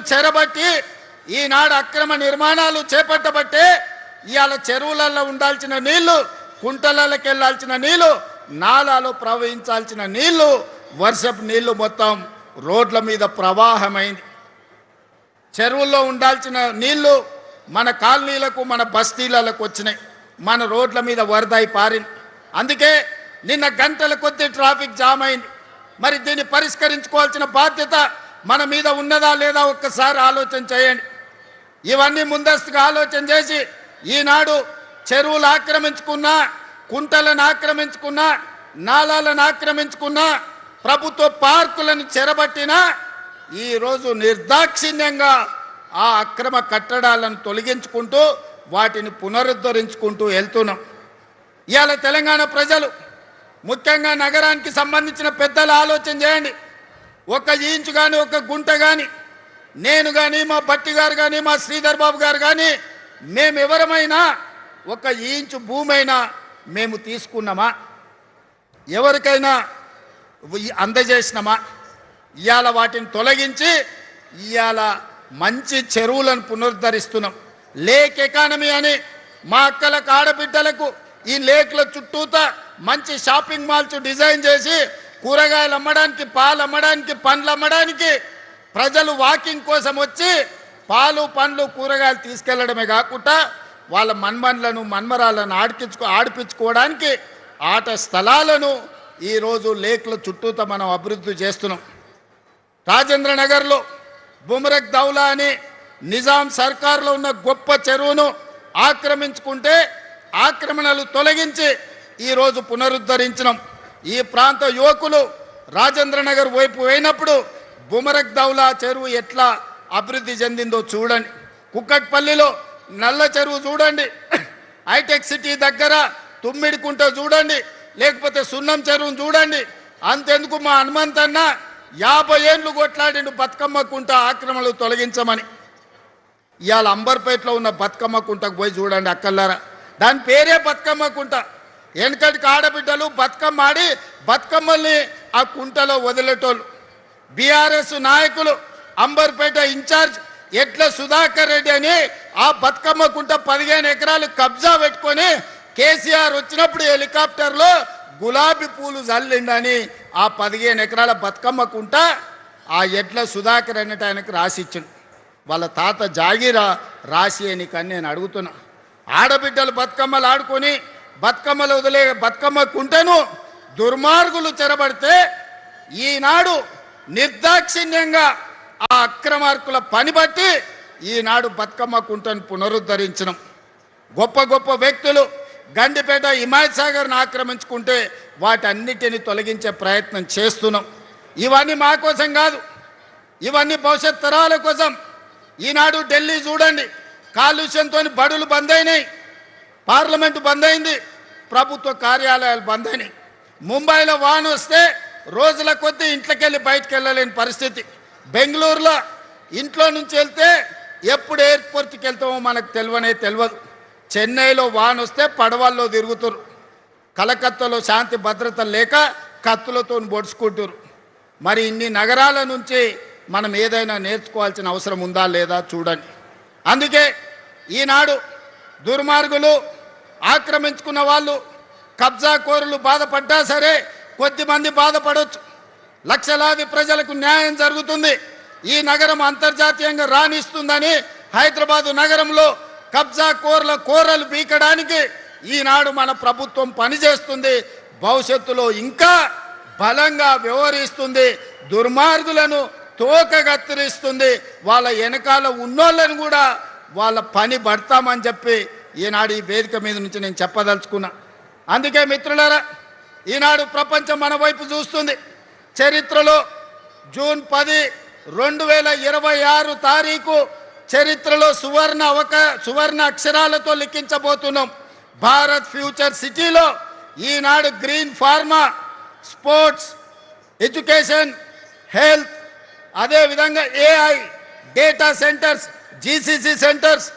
చెరబట్టి ఈనాడు అక్రమ నిర్మాణాలు చేపట్టబట్టే ఇవాళ చెరువులలో ఉండాల్సిన నీళ్లు, కుంటలకి వెళ్లాల్సిన నీళ్లు, నాలాలో ప్రవహించాల్సిన నీళ్లు, వర్షపు నీళ్లు మొత్తం రోడ్ల మీద ప్రవాహమైంది. చెరువుల్లో ఉండాల్సిన నీళ్లు మన కాలనీలకు, మన బస్తీలకు వచ్చినాయి. మన రోడ్ల మీద వరదై పారింది. అందుకే నిన్న గంటల కొద్దీ ట్రాఫిక్ జామ్ అయింది. మరి దీన్ని పరిష్కరించుకోవాల్సిన బాధ్యత మన మీద ఉన్నదా లేదా ఒక్కసారి ఆలోచన చేయండి. ఇవన్నీ ముందస్తుగా ఆలోచన చేసి ఈనాడు చెరువులు ఆక్రమించుకున్నా, కుంటలను ఆక్రమించుకున్నా, నాలాలను ఆక్రమించుకున్నా, ప్రభుత్వ పార్కులను చెరబట్టినా ఈరోజు నిర్దాక్షిణ్యంగా ఆ అక్రమ కట్టడాలను తొలగించుకుంటూ వాటిని పునరుద్ధరించుకుంటూ వెళ్తున్నాం. ఇవాళ తెలంగాణ ప్రజలు, ముఖ్యంగా నగరానికి సంబంధించిన పెద్దలు ఆలోచన చేయండి. ఒక ఇంచు కానీ, ఒక గుంట కానీ, నేను కానీ, మా భట్టి గారు కానీ, మా శ్రీధర్ బాబు గారు కానీ, మేమెవరమైనా ఒక ఇంచు భూమి అయినా మేము తీసుకున్నామా? ఎవరికైనా అందజేసినామా? ఇవాళ వాటిని తొలగించి ఇవాళ మంచి చెరువులను పునరుద్ధరిస్తున్నాం. లేక్ ఎకానమీ అని మా అక్కలకు, ఆడబిడ్డలకు ఈ లేక్ల చుట్టూతా మంచి షాపింగ్ మాల్స్ డిజైన్ చేసి కూరగాయలు అమ్మడానికి, పాలు అమ్మడానికి, పండ్లు అమ్మడానికి ప్రజలు వాకింగ్ కోసం వచ్చి పాలు, పండ్లు, కూరగాయలు తీసుకెళ్లడమే కాకుండా వాళ్ళ మన్మన్లను, మన్మరాలను ఆడిపించుకోవడానికి ఆట స్థలాలను ఈరోజు లేక్ల చుట్టూతా మనం అభివృద్ధి చేస్తున్నాం. రాజేంద్ర నగర్లో బుమరక్ దౌలా అని నిజాం సర్కార్లో ఉన్న గొప్ప చెరువును ఆక్రమించుకుంటే ఆక్రమణలు తొలగించి ఈరోజు పునరుద్ధరించినాం. ఈ ప్రాంత యువకులు రాజేంద్ర నగర్ వైపు పోయినప్పుడు బుమరక్ దౌలా చెరువు ఎట్లా అభివృద్ధి చెందిందో చూడండి. కుక్కట్పల్లిలో నల్ల చెరువు చూడండి, హైటెక్ సిటీ దగ్గర తుమ్మిడికుంట చూడండి, లేకపోతే సున్నం చెరువును చూడండి. అంతెందుకు మా హనుమంతన్న 50 ఏళ్ళు కొట్లాడిండు బతుకమ్మ కుంట ఆక్రమణలు తొలగించమని. ఇవాళ అంబర్పేటలో ఉన్న బతుకమ్మ కుంటకు పోయి చూడండి అక్కల్లారా, దాని పేరే బతుకమ్మ కుంట. వెనకటికి ఆడబిడ్డలు బతుకమ్మ ఆడి బతుకమ్మల్ని ఆ కుంటలో వదిలేటోళ్ళు. బీఆర్ఎస్ నాయకులు అంబర్పేట ఇన్ఛార్జ్ ఎట్ల సుధాకర్ రెడ్డి అని ఆ బతుకమ్మ కుంట 15 ఎకరాలు కబ్జా పెట్టుకొని కేసీఆర్ వచ్చినప్పుడు హెలికాప్టర్లో గులాబీ పూలు జల్లిండని ఆ 15 ఎకరాల బతుకమ్మ కుంట ఆ ఎట్ల సుధాకర్ అన్నట్టు ఆయనకు రాసిచ్చిండు. వాళ్ళ తాత జాగీరా రాసి అని కానీ నేను అడుగుతున్నా. ఆడబిడ్డలు బతుకమ్మలు ఆడుకొని బతుకమ్మలు వదిలే బతుకమ్మ కుంటను దుర్మార్గులు చెరబడితే ఈనాడు నిర్దాక్షిణ్యంగా ఆ అక్రమార్కుల పని బట్టి ఈనాడు బతుకమ్మ కుంటను పునరుద్ధరించడం. గొప్ప గొప్ప వ్యక్తులు గండిపేట హిమాయత్ సాగర్ను ఆక్రమించుకుంటే వాటన్నిటిని తొలగించే ప్రయత్నం చేస్తున్నాం. ఇవన్నీ మా కోసం కాదు, ఇవన్నీ భవిష్యత్ తరాల కోసం. ఈనాడు ఢిల్లీ చూడండి, కాలుష్యంతో బడులు బంద్ అయినాయి, పార్లమెంటు బంద్ అయింది, ప్రభుత్వ కార్యాలయాలు బంద్ అయినాయి. ముంబైలో వాన వస్తే రోజుల కొద్దీ ఇంట్లోకి వెళ్ళి బయటకు వెళ్ళలేని పరిస్థితి. బెంగళూరులో ఇంట్లో నుంచి వెళ్తే ఎప్పుడు ఎయిర్పోర్ట్కి వెళ్తామో మనకు తెలియదు. చెన్నైలో వాన వస్తే పడవల్లో తిరుగుతారు. కలకత్తాలో శాంతి భద్రత లేక కత్తులతో పొడుచుకుంటారు. మరి ఇన్ని నగరాల నుంచి మనం ఏదైనా నేర్చుకోవాల్సిన అవసరం ఉందా లేదా చూడండి. అందుకే ఈనాడు దుర్మార్గులు, ఆక్రమించుకున్న వాళ్ళు, కబ్జా కోరులు బాధపడ్డా సరే కొద్దిమంది బాధపడవచ్చు. లక్షలాది ప్రజలకు న్యాయం జరుగుతుంది. ఈ నగరం అంతర్జాతీయంగా రాణిస్తుందని హైదరాబాదు నగరంలో కబ్జా కోరలు బీకడానికి ఈనాడు మన ప్రభుత్వం పనిచేస్తుంది. భవిష్యత్తులో ఇంకా బలంగా వ్యవహరిస్తుంది. దుర్మార్గులను తోక కత్తిరిస్తుంది. వాళ్ళ వెనకాల ఉన్నోళ్ళని కూడా వాళ్ళ పని పడతామని చెప్పి ఈనాడు ఈ వేదిక మీద నుంచి నేను చెప్పదలుచుకున్నా. అందుకే మిత్రులారా, ఈనాడు ప్రపంచం మన వైపు చూస్తుంది. చరిత్రలో జూన్ 10, 2026 తారీఖు చరిత్రలో సువర్ణ అక్షరాలతో లిఖించబోతున్నాం. భారత్ ఫ్యూచర్ సిటీలో ఈనాడు green pharma, sports, education, health, అదేవిధంగా AI, data centres, GCC centres,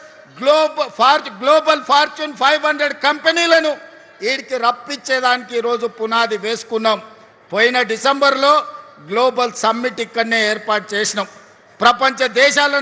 global fortune 500 కంపెనీలను వీడికి రప్పించేదానికి ఈరోజు పునాది వేసుకున్నాం. పోయిన డిసెంబర్లో గ్లోబల్ సమ్మిట్ ఇక్కడనే ఏర్పాటు చేసినాం. ప్రపంచ దేశాలను